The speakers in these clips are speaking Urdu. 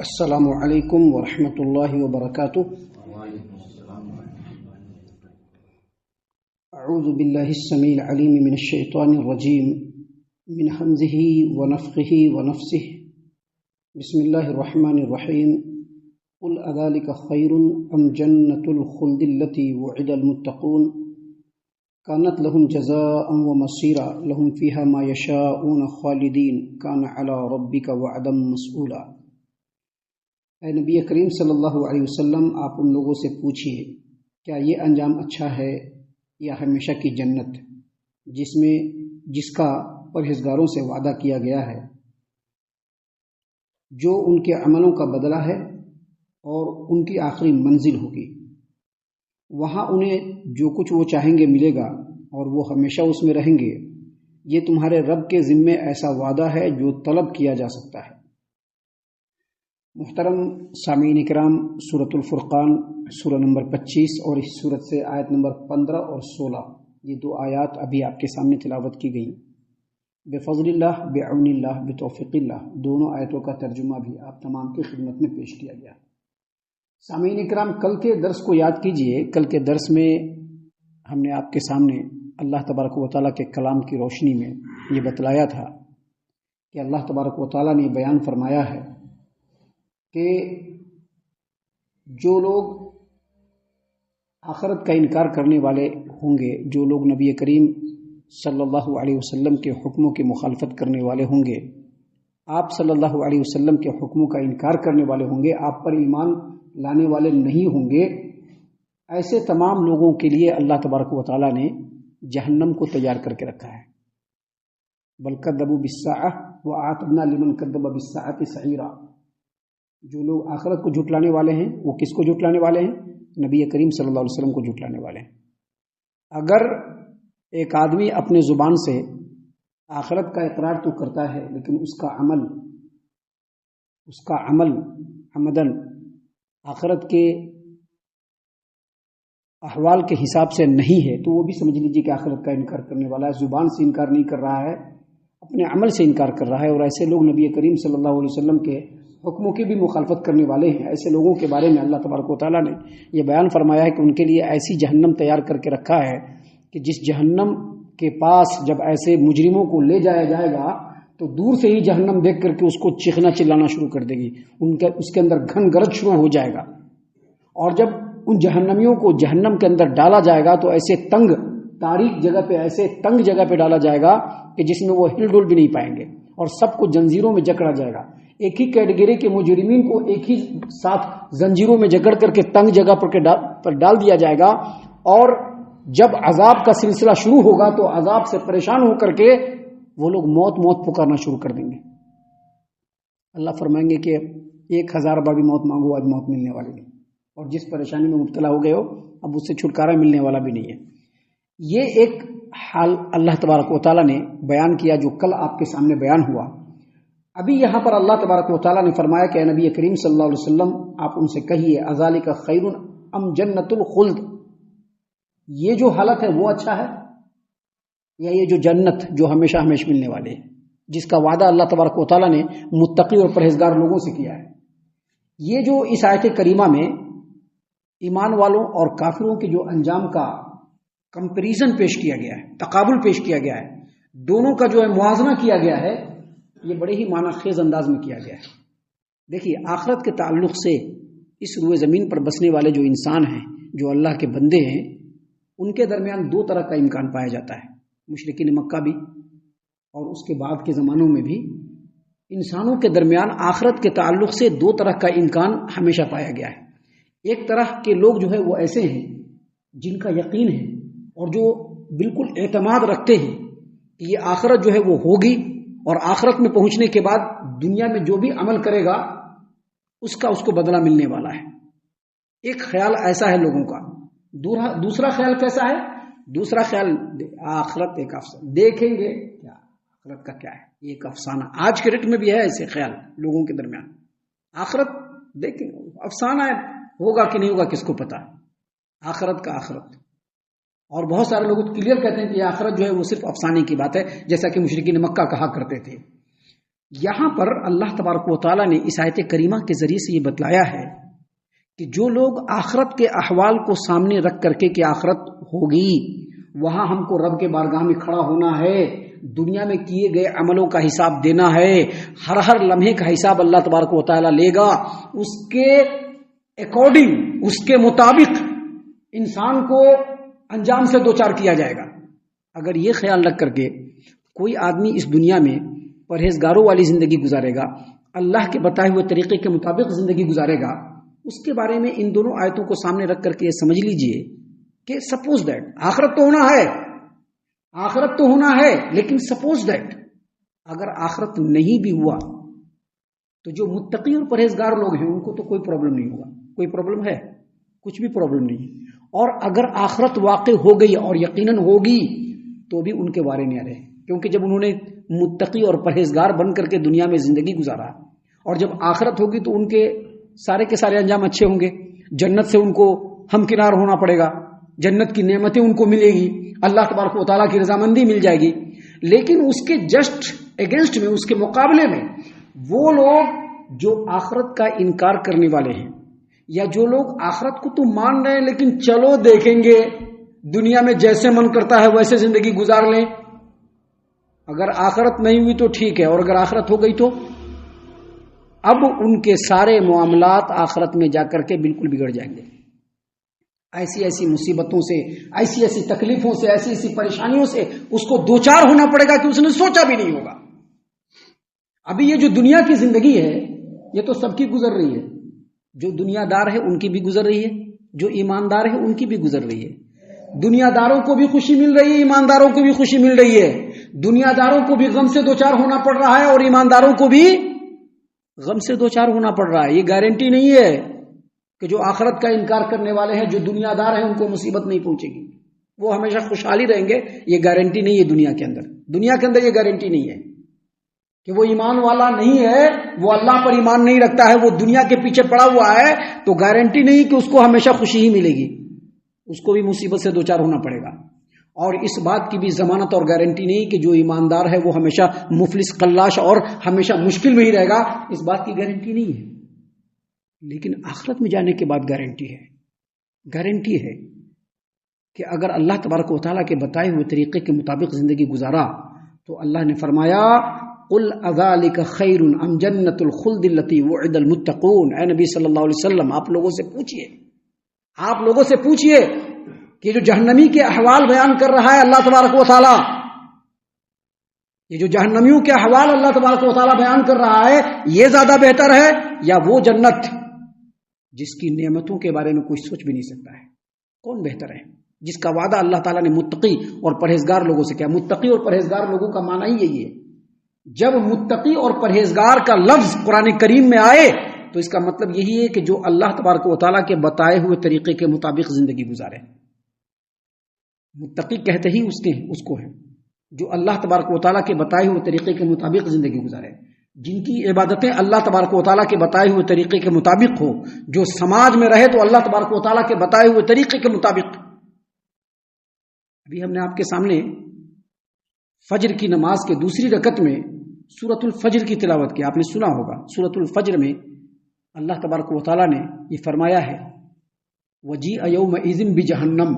السلام علیکم ورحمۃ اللہ وبرکاتہ۔ اعوذ باللہ السمیع العلیم من الشیطان الرجیم من حمزہ ونفخہ ونفثہ۔ بسم اللہ الرحمن الرحیم۔ قل اذلک خیر ام جنۃ الخلد التی وعد المتقون كانت لهم جزاء ومصيرا لهم فيها ما يشاءون خالدين كان على ربك وعدا مسئولا۔ اے نبی کریم صلی اللہ علیہ وسلم، آپ ان لوگوں سے پوچھئے کیا یہ انجام اچھا ہے یا ہمیشہ کی جنت جس کا پرہیزگاروں سے وعدہ کیا گیا ہے، جو ان کے عملوں کا بدلہ ہے اور ان کی آخری منزل ہوگی۔ وہاں انہیں جو کچھ وہ چاہیں گے ملے گا اور وہ ہمیشہ اس میں رہیں گے۔ یہ تمہارے رب کے ذمے ایسا وعدہ ہے جو طلب کیا جا سکتا ہے۔ محترم سامعین کرام، سورۃ الفرقان سورہ نمبر 25 اور اس سورت سے آیت نمبر 15 اور 16، یہ دو آیات ابھی آپ کے سامنے تلاوت کی گئی۔ بفضل اللہ، بعون اللہ، بتوفیق اللہ، دونوں آیتوں کا ترجمہ بھی آپ تمام کی خدمت میں پیش کیا گیا۔ سامعین اکرام، کل کے درس کو یاد کیجئے۔ کل کے درس میں ہم نے آپ کے سامنے اللہ تبارک و تعالیٰ کے کلام کی روشنی میں یہ بتلایا تھا کہ اللہ تبارک و تعالیٰ نے بیان فرمایا ہے کہ جو لوگ آخرت کا انکار کرنے والے ہوں گے، جو لوگ نبی کریم صلی اللہ علیہ وسلم کے حکموں کی مخالفت کرنے والے ہوں گے، آپ صلی اللہ علیہ وسلم کے حکموں کا انکار کرنے والے ہوں گے، آپ پر ایمان لانے والے نہیں ہوں گے، ایسے تمام لوگوں کے لیے اللہ تبارک و تعالیٰ نے جہنم کو تیار کر کے رکھا ہے۔ بل کذبوا بالساعۃ واعتدنا لمن کذب بالساعۃ سعیرا۔ جو لوگ آخرت کو جھٹلانے والے ہیں، وہ کس کو جھٹلانے والے ہیں؟ نبی کریم صلی اللہ علیہ وسلم کو جھٹلانے والے ہیں۔ اگر ایک آدمی اپنے زبان سے آخرت کا اقرار تو کرتا ہے، لیکن اس کا عمل عمدن آخرت کے احوال کے حساب سے نہیں ہے، تو وہ بھی سمجھ لیجیے کہ آخرت کا انکار کرنے والا ہے۔ زبان سے انکار نہیں کر رہا ہے، اپنے عمل سے انکار کر رہا ہے، اور ایسے لوگ نبی کریم صلی اللہ علیہ وسلم کے حکموں کی بھی مخالفت کرنے والے ہیں۔ ایسے لوگوں کے بارے میں اللہ تبارک و تعالیٰ نے یہ بیان فرمایا ہے کہ ان کے لیے ایسی جہنم تیار کر کے رکھا ہے کہ جس جہنم کے پاس جب ایسے مجرموں کو لے جایا جائے گا تو دور سے ہی جہنم دیکھ کر کے اس کو چیخنا چلانا شروع کر دے گی، اس کے اندر گھن گرج شروع ہو جائے گا۔ اور جب ان جہنمیوں کو جہنم کے اندر ڈالا جائے گا تو ایسے تنگ تاریک جگہ پہ، ایسے تنگ جگہ پہ ڈالا جائے گا کہ جس میں وہ ہل ڈل بھی نہیں پائیں گے، اور سب کو جنزیروں میں جکڑا جائے گا۔ ایک ہی کیٹیگری کے مجرمین کو ایک ہی ساتھ زنجیروں میں جکڑ کر کے تنگ جگہ پر ڈال دیا جائے گا، اور جب عذاب کا سلسلہ شروع ہوگا تو عذاب سے پریشان ہو کر کے وہ لوگ موت موت پکارنا شروع کر دیں گے۔ اللہ فرمائیں گے کہ 1000 بار بھی موت مانگو، آج موت ملنے والی نہیں، اور جس پریشانی میں مبتلا ہو گئے ہو اب اس سے چھٹکارا ملنے والا بھی نہیں ہے۔ یہ ایک حال اللہ تبارک و تعالیٰ نے بیان کیا جو کل آپ کے سامنے بیان ہوا۔ ابھی یہاں پر اللہ تبارک و تعالیٰ نے فرمایا کہ اے نبی کریم صلی اللہ علیہ وسلم، آپ ان سے کہیے اذالک خیر ام جنت الخلد، یہ جو حالت ہے وہ اچھا ہے یا یہ جو جنت جو ہمیشہ ہمیشہ ملنے والے ہے، جس کا وعدہ اللہ تبارک و تعالیٰ نے متقی اور پرہیزگار لوگوں سے کیا ہے؟ یہ جو اس آیت کریمہ میں ایمان والوں اور کافروں کے جو انجام کا کمپیریزن پیش کیا گیا ہے، تقابل پیش کیا گیا ہے، دونوں کا جو ہے موازنہ کیا گیا ہے، یہ بڑے ہی معنی خیز انداز میں کیا گیا ہے۔ دیکھیے، آخرت کے تعلق سے اس روئے زمین پر بسنے والے جو انسان ہیں، جو اللہ کے بندے ہیں، ان کے درمیان دو طرح کا امکان پایا جاتا ہے۔ مشرکین مکہ بھی اور اس کے بعد کے زمانوں میں بھی انسانوں کے درمیان آخرت کے تعلق سے دو طرح کا امکان ہمیشہ پایا گیا ہے۔ ایک طرح کے لوگ جو ہے وہ ایسے ہیں جن کا یقین ہے اور جو بالکل اعتماد رکھتے ہیں کہ یہ آخرت جو ہے وہ ہوگی، اور آخرت میں پہنچنے کے بعد دنیا میں جو بھی عمل کرے گا اس کو بدلہ ملنے والا ہے۔ ایک خیال ایسا ہے لوگوں کا۔ دوسرا خیال کیسا ہے؟ دوسرا خیال آخرت ایک افسانہ، دیکھیں گے کیا آخرت کا کیا ہے، یہ ایک افسانہ۔ آج کے ڈیٹ میں بھی ہے ایسے خیال لوگوں کے درمیان، آخرت دیکھیں افسانہ ہے، ہوگا کہ نہیں ہوگا کس کو پتا، آخرت کا آخرت۔ اور بہت سارے لوگ کلیئر کہتے ہیں کہ یہ آخرت جو ہے وہ صرف افسانے کی بات ہے، جیسا کہ مشرکین مکہ کہا کرتے تھے۔ یہاں پر اللہ تبارک و تعالیٰ نے اس آیت کریمہ کے ذریعے سے یہ بتلایا ہے کہ جو لوگ آخرت کے احوال کو سامنے رکھ کر کے کہ آخرت ہوگی، وہاں ہم کو رب کے بارگاہ میں کھڑا ہونا ہے، دنیا میں کیے گئے عملوں کا حساب دینا ہے، ہر لمحے کا حساب اللہ تبارک و تعالیٰ لے گا، اس کے اکارڈنگ، اس کے مطابق انسان کو انجام سے دوچار کیا جائے گا۔ اگر یہ خیال رکھ کر کے کوئی آدمی اس دنیا میں پرہیزگاروں والی زندگی گزارے گا، اللہ کے بتائے ہوئے طریقے کے مطابق زندگی گزارے گا، اس کے بارے میں ان دونوں آیتوں کو سامنے رکھ کر کے یہ سمجھ لیجئے کہ سپوز دیٹ آخرت تو ہونا ہے، آخرت تو ہونا ہے، لیکن سپوز دیٹ اگر آخرت نہیں بھی ہوا تو جو متقی اور پرہیزگار لوگ ہیں ان کو تو کوئی پرابلم نہیں ہوگا۔ کوئی پرابلم ہے؟ کچھ بھی پرابلم نہیں ہے۔ اور اگر آخرت واقع ہو گئی اور یقیناً ہوگی تو بھی ان کے وارے نہیں آ رہے، کیونکہ جب انہوں نے متقی اور پرہیزگار بن کر کے دنیا میں زندگی گزارا اور جب آخرت ہوگی تو ان کے سارے انجام اچھے ہوں گے، جنت سے ان کو ہمکنار ہونا پڑے گا، جنت کی نعمتیں ان کو ملے گی، اللہ تبارک و تعالیٰ کی رضامندی مل جائے گی۔ لیکن اس کے جسٹ اگینسٹ میں، اس کے مقابلے میں وہ لوگ جو آخرت کا انکار کرنے والے ہیں، یا جو لوگ آخرت کو تو مان رہے ہیں لیکن چلو دیکھیں گے، دنیا میں جیسے من کرتا ہے ویسے زندگی گزار لیں، اگر آخرت نہیں ہوئی تو ٹھیک ہے، اور اگر آخرت ہو گئی تو اب ان کے سارے معاملات آخرت میں جا کر کے بالکل بگڑ جائیں گے۔ ایسی مصیبتوں سے، ایسی تکلیفوں سے، ایسی پریشانیوں سے اس کو دوچار ہونا پڑے گا کہ اس نے سوچا بھی نہیں ہوگا۔ ابھی یہ جو دنیا کی زندگی ہے یہ تو سب کی گزر رہی ہے، جو دنیا دار ہے ان کی بھی گزر رہی ہے، جو ایماندار ہے ان کی بھی گزر رہی ہے۔ دنیا داروں کو بھی خوشی مل رہی ہے، ایمانداروں کو بھی خوشی مل رہی ہے۔ دنیا داروں کو بھی غم سے دوچار ہونا پڑ رہا ہے اور ایمانداروں کو بھی غم سے دوچار ہونا پڑ رہا ہے۔ یہ گارنٹی نہیں ہے کہ جو آخرت کا انکار کرنے والے ہیں، جو دنیا دار ہیں، ان کو مصیبت نہیں پہنچے گی، وہ ہمیشہ خوشحالی رہیں گے۔ یہ گارنٹی نہیں ہے دنیا کے اندر یہ گارنٹی نہیں ہے کہ وہ ایمان والا نہیں ہے، وہ اللہ پر ایمان نہیں رکھتا ہے، وہ دنیا کے پیچھے پڑا ہوا ہے، تو گارنٹی نہیں کہ اس کو ہمیشہ خوشی ہی ملے گی، اس کو بھی مصیبت سے دوچار ہونا پڑے گا۔ اور اس بات کی بھی ضمانت اور گارنٹی نہیں کہ جو ایماندار ہے وہ ہمیشہ مفلس قلاش اور ہمیشہ مشکل میں ہی رہے گا، اس بات کی گارنٹی نہیں ہے۔ لیکن آخرت میں جانے کے بعد گارنٹی ہے کہ اگر اللہ تبارک و تعالیٰ کے بتائے ہوئے طریقے کے مطابق زندگی گزارا تو اللہ نے فرمایا قل اذالک خیر ام جنت الخلد التی وعد المتقون۔ اے نبی صلی اللہ علیہ وسلم آپ لوگوں سے پوچھئے کہ جو جہنمی کے احوال بیان کر رہا ہے اللہ تبارک و تعالیٰ، یہ جو جہنمیوں کے احوال اللہ تبارک و تعالیٰ بیان کر رہا ہے، یہ زیادہ بہتر ہے یا وہ جنت جس کی نعمتوں کے بارے میں کوئی سوچ بھی نہیں سکتا ہے؟ کون بہتر ہے؟ جس کا وعدہ اللہ تعالیٰ نے متقی اور پرہیزگار لوگوں سے کیا۔ متقی اور پرہیزگار لوگوں کا معنی ہی یہی ہے۔ جب متقی اور پرہیزگار کا لفظ قرآن کریم میں آئے تو اس کا مطلب یہی ہے کہ جو اللہ تبارک و تعالیٰ کے بتائے ہوئے طریقے کے مطابق زندگی گزارے۔ متقی کہتے ہی اس کو ہے جو اللہ تبارک و تعالیٰ کے بتائے ہوئے طریقے کے مطابق زندگی گزارے، جن کی عبادتیں اللہ تبارک و تعالیٰ کے بتائے ہوئے طریقے کے مطابق ہو، جو سماج میں رہے تو اللہ تبارک و تعالیٰ کے بتائے ہوئے طریقے کے مطابق۔ ابھی ہم نے آپ کے سامنے فجر کی نماز کے دوسری رکعت میں سورۃ الفجر کی تلاوت کی، آپ نے سنا ہوگا۔ سورۃ الفجر میں اللہ تبارک و تعالیٰ نے یہ فرمایا ہے وَجِیءَ یَوْمَئِذٍ بِجَہَنَّمَ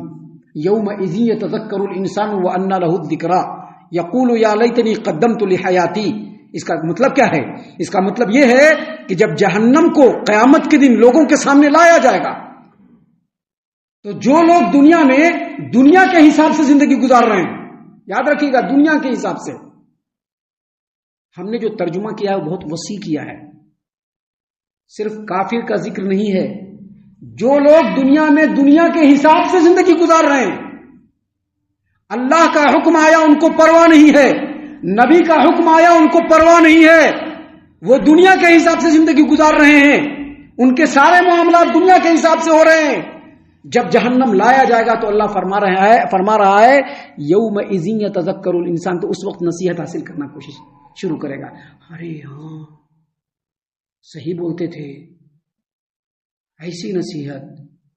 یَوْمَئِذٍ یَتَذَکَّرُ الْإِنسَانُ وَأَنَّىٰ لَهُ الذِّکْرَىٰ یَقُولُ یَا لَیتَنِی قَدَّمْتُ لِحَیَاتِی۔ اس کا مطلب کیا ہے؟ اس کا مطلب یہ ہے کہ جب جہنم کو قیامت کے دن لوگوں کے سامنے لایا جائے گا تو جو لوگ دنیا میں دنیا کے حساب سے زندگی گزار رہے ہیں، یاد رکھیے گا دنیا کے حساب سے، ہم نے جو ترجمہ کیا ہے بہت وسیع کیا ہے، صرف کافر کا ذکر نہیں ہے، جو لوگ دنیا میں دنیا کے حساب سے زندگی گزار رہے ہیں، اللہ کا حکم آیا ان کو پرواہ نہیں ہے، نبی کا حکم آیا ان کو پرواہ نہیں ہے، وہ دنیا کے حساب سے زندگی گزار رہے ہیں، ان کے سارے معاملات دنیا کے حساب سے ہو رہے ہیں۔ جب جہنم لایا جائے گا تو اللہ فرما رہا ہے یومئذ یتذکر الانسان، تو اس وقت نصیحت حاصل کرنا کوشش شروع کرے گا، ارے ہاں صحیح بولتے تھے، ایسی نصیحت۔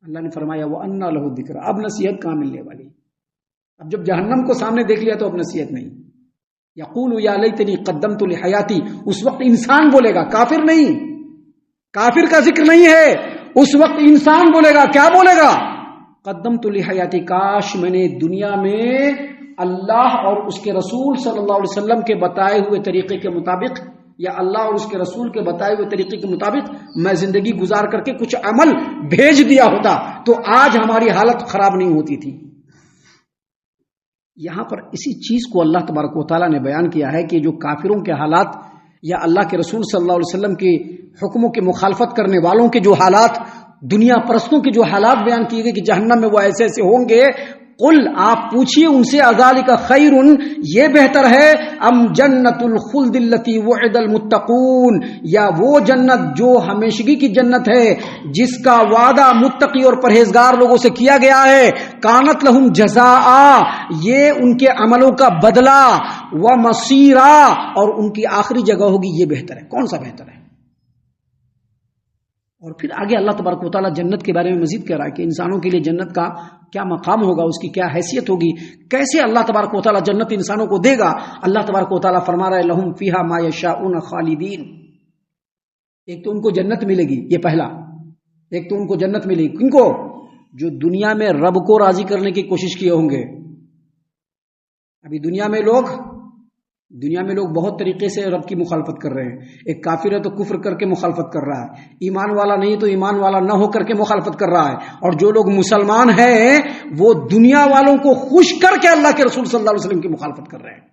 اللہ نے فرمایا وَأَنَّىٰ لَهُ الذِّکْرَىٰ، اب نصیحت کہاں ملنے والی؟ اب جب جہنم کو سامنے دیکھ لیا تو اب نصیحت نہیں۔ یقول یا لیتنی قدمت لحیاتی، اس وقت انسان بولے گا، کافر نہیں، کافر کا ذکر نہیں ہے، اس وقت انسان بولے گا، کیا بولے گا؟ قدمت لحیاتی، کاش میں نے دنیا میں اللہ اور اس کے رسول صلی اللہ علیہ وسلم کے بتائے ہوئے طریقے کے مطابق، یا اللہ اور اس کے رسول کے بتائے ہوئے طریقے کے مطابق میں زندگی گزار کر کے کچھ عمل بھیج دیا ہوتا تو آج ہماری حالت خراب نہیں ہوتی تھی۔ یہاں پر اسی چیز کو اللہ تبارک و تعالیٰ نے بیان کیا ہے کہ جو کافروں کے حالات یا اللہ کے رسول صلی اللہ علیہ وسلم کے حکموں کی مخالفت کرنے والوں کے جو حالات، دنیا پرستوں کے جو حالات بیان کیے گئے کہ جہنم میں وہ ایسے ایسے ہوں گے، قل، آپ پوچھیے ان سے، اذالک خیر، یہ بہتر ہے، ام جنت الخلد التی وعد المتقون، یا وہ جنت جو ہمیشگی کی جنت ہے جس کا وعدہ متقی اور پرہیزگار لوگوں سے کیا گیا ہے، کانت لہم جزاء، یہ ان کے عملوں کا بدلہ، ومصیرا، اور ان کی آخری جگہ ہوگی، یہ بہتر ہے۔ کون سا بہتر ہے؟ اور پھر آگے اللہ تبارک و تعالیٰ جنت کے بارے میں مزید کہہ رہا ہے کہ انسانوں کے لیے جنت کا کیا مقام ہوگا، اس کی کیا حیثیت ہوگی، کیسے اللہ تبارک و تعالیٰ جنت انسانوں کو دے گا۔ اللہ تبارک و تعالیٰ فرما رہا ہے لہم فیہا ما یشاؤون خالدین، ایک تو ان کو جنت ملے گی، یہ پہلا، ایک تو ان کو جنت ملے گی، کن کو؟ جو دنیا میں رب کو راضی کرنے کی کوشش کیے ہوں گے۔ ابھی دنیا میں لوگ بہت طریقے سے رب کی مخالفت کر رہے ہیں۔ ایک کافر ہے تو کفر کر کے مخالفت کر رہا ہے، ایمان والا نہیں تو ایمان والا نہ ہو کر کے مخالفت کر رہا ہے، اور جو لوگ مسلمان ہیں وہ دنیا والوں کو خوش کر کے اللہ کے رسول صلی اللہ علیہ وسلم کی مخالفت کر رہے ہیں،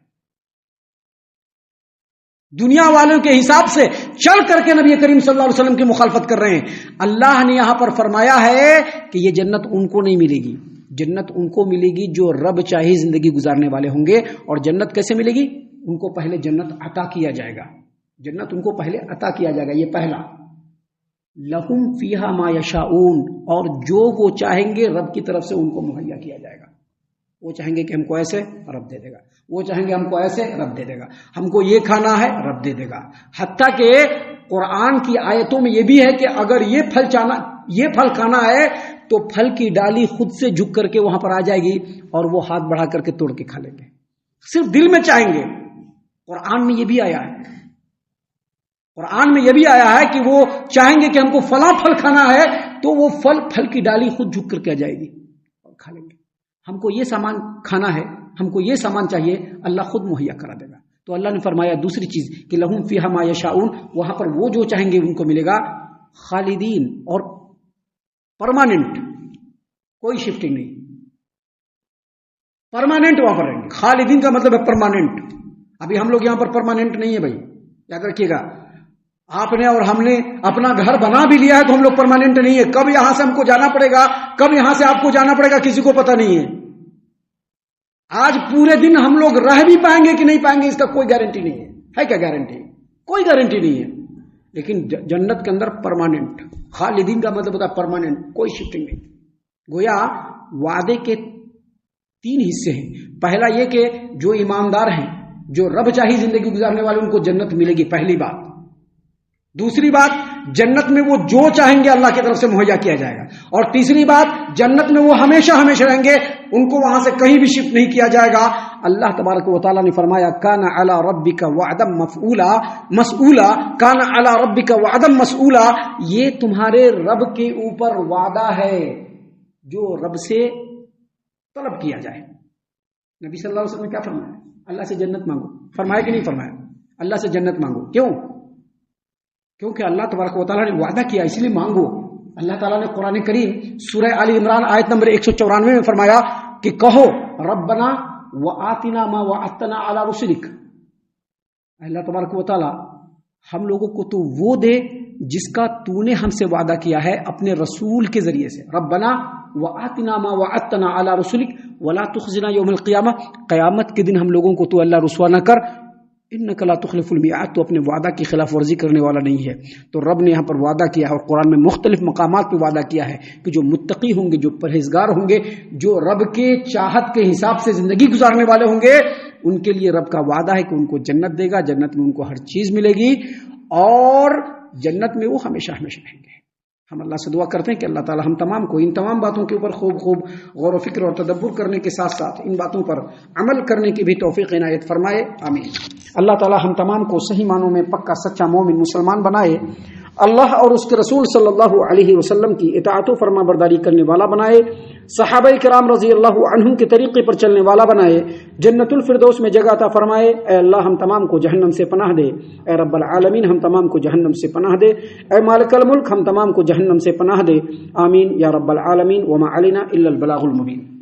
دنیا والوں کے حساب سے چل کر کے نبی کریم صلی اللہ علیہ وسلم کی مخالفت کر رہے ہیں۔ اللہ نے یہاں پر فرمایا ہے کہ یہ جنت ان کو نہیں ملے گی، جنت ان کو ملے گی جو رب چاہی زندگی گزارنے والے ہوں گے۔ اور جنت کیسے ملے گی؟ ان کو پہلے جنت عطا کیا جائے گا، جنت ان کو پہلے عطا کیا جائے گا، یہ پہلا۔ لہم فیہا ما یشاؤون، اور جو وہ چاہیں گے رب کی طرف سے ان کو مہیا کیا جائے گا۔ وہ چاہیں گے کہ ہم کو ایسے، رب دے دے گا، وہ چاہیں گے ہم کو ایسے، رب دے دے گا، ہم کو یہ کھانا ہے، رب دے دے گا۔ حتیٰ کہ قرآن کی آیتوں میں یہ بھی ہے کہ اگر یہ پھل کھانا ہے تو پھل کی ڈالی خود سے جھک کر کے وہاں پر آ جائے گی اور وہ ہاتھ بڑھا کر کے توڑ کے کھا لیں گے، صرف دل میں چاہیں گے۔ قرآن میں یہ بھی آیا ہے، قرآن میں یہ بھی آیا ہے کہ وہ چاہیں گے کہ ہم کو فلاں پھل کھانا ہے تو وہ پھل کی ڈالی خود جھک کر کے آ جائے گی اور کھا لیں گے۔ ہم کو یہ سامان کھانا ہے، ہم کو یہ سامان چاہیے، اللہ خود مہیا کرا دے گا۔ تو اللہ نے فرمایا دوسری چیز کہ لہم فیہا ما یشاؤون، وہاں پر وہ جو چاہیں گے ان کو ملے گا، خالدین، اور پرماننٹ، کوئی شفٹنگ نہیں، پرماننٹ وہاں پر رہیں گے۔ خالدین کا مطلب ہے پرماننٹ۔ ابھی ہم لوگ یہاں پر پرماننٹ نہیں ہے بھائی، یاد رکھیے گا، آپ نے اور ہم نے اپنا گھر بنا بھی لیا ہے تو ہم لوگ پرماننٹ نہیں ہے، کب یہاں سے ہم کو جانا پڑے گا، کب یہاں سے آپ کو جانا پڑے گا، کسی کو پتہ نہیں ہے۔ آج پورے دن ہم لوگ رہ بھی پائیں گے کہ نہیں پائیں گے اس کا کوئی گارنٹی نہیں ہے کیا گارنٹی؟ کوئی گارنٹی نہیں ہے۔ لیکن جنت کے اندر پرماننٹ، خالدین کا مطلب ہوتا ہے پرماننٹ، کوئی شفٹنگ نہیں۔ گویا وعدے کے تین حصے ہیں۔ پہلا یہ کہ جو ایماندار ہیں، جو رب چاہی زندگی گزارنے والے، ان کو جنت ملے گی، پہلی بات۔ دوسری بات، جنت میں وہ جو چاہیں گے اللہ کی طرف سے مہیا کیا جائے گا۔ اور تیسری بات، جنت میں وہ ہمیشہ ہمیشہ رہیں گے، ان کو وہاں سے کہیں بھی شفٹ نہیں کیا جائے گا۔ اللہ تبارک و تعالیٰ نے فرمایا کان علی ربک وعدا مسئولا، کان علی ربک وعدا مسئولا، یہ تمہارے رب کے اوپر وعدہ ہے جو رب سے طلب کیا جائے۔ نبی صلی اللہ علیہ وسلم نے کیا فرمایا؟ اللہ سے جنت مانگو، فرمایا کہ نہیں فرمایا؟ اللہ سے جنت مانگو، کیوں؟ کیونکہ اللہ تبارک و تعالیٰ نے وعدہ کیا، اس لیے مانگو۔ اللہ تعالیٰ نے قرآن کریم سورہ آل عمران آیت نمبر 194 میں فرمایا کہ کہو ربنا وآتنا ما وعدتنا علی رسلک، اللہ تبارک و تعالیٰ ہم لوگوں کو تو وہ دے جس کا تو نے ہم سے وعدہ کیا ہے اپنے رسول کے ذریعے سے۔ ربنا وآتنا ما وعدتنا علی رسلک ولا تخزنا یوم القیامہ، قیامت کے دن ہم لوگوں کو تو اللہ رسوا نہ کر، انک لا تخلف المیعاد، تو اپنے وعدہ کی خلاف ورزی کرنے والا نہیں ہے۔ تو رب نے یہاں پر وعدہ کیا ہے اور قرآن میں مختلف مقامات پہ وعدہ کیا ہے کہ جو متقی ہوں گے، جو پرہیزگار ہوں گے، جو رب کے چاہت کے حساب سے زندگی گزارنے والے ہوں گے، ان کے لیے رب کا وعدہ ہے کہ ان کو جنت دے گا، جنت میں ان کو ہر چیز ملے گی، اور جنت میں وہ ہمیشہ ہمیشہ رہیں گے، ہم اللہ سے دعا کرتے ہیں کہ اللہ تعالی ہم تمام کو ان تمام باتوں کے اوپر خوب غور و فکر اور تدبر کرنے کے ساتھ ساتھ ان باتوں پر عمل کرنے کی بھی توفیق عنایت فرمائے، آمین۔ اللہ تعالی ہم تمام کو صحیح معنوں میں پکا سچا مومن مسلمان بنائے، اللہ اور اس کے رسول صلی اللہ علیہ وسلم کی اطاعت و فرما برداری کرنے والا بنائے، صحابہ کرام رضی اللہ عنہم کے طریقے پر چلنے والا بنائے، جنت الفردوس میں جگہ عطا فرمائے۔ اے اللہ ہم تمام کو جہنم سے پناہ دے، اے رب العالمین ہم تمام کو جہنم سے پناہ دے، اے مالک الملک ہم تمام کو جہنم سے پناہ دے، آمین یا رب العالمین۔ وما علینا الا البلاغ المبین۔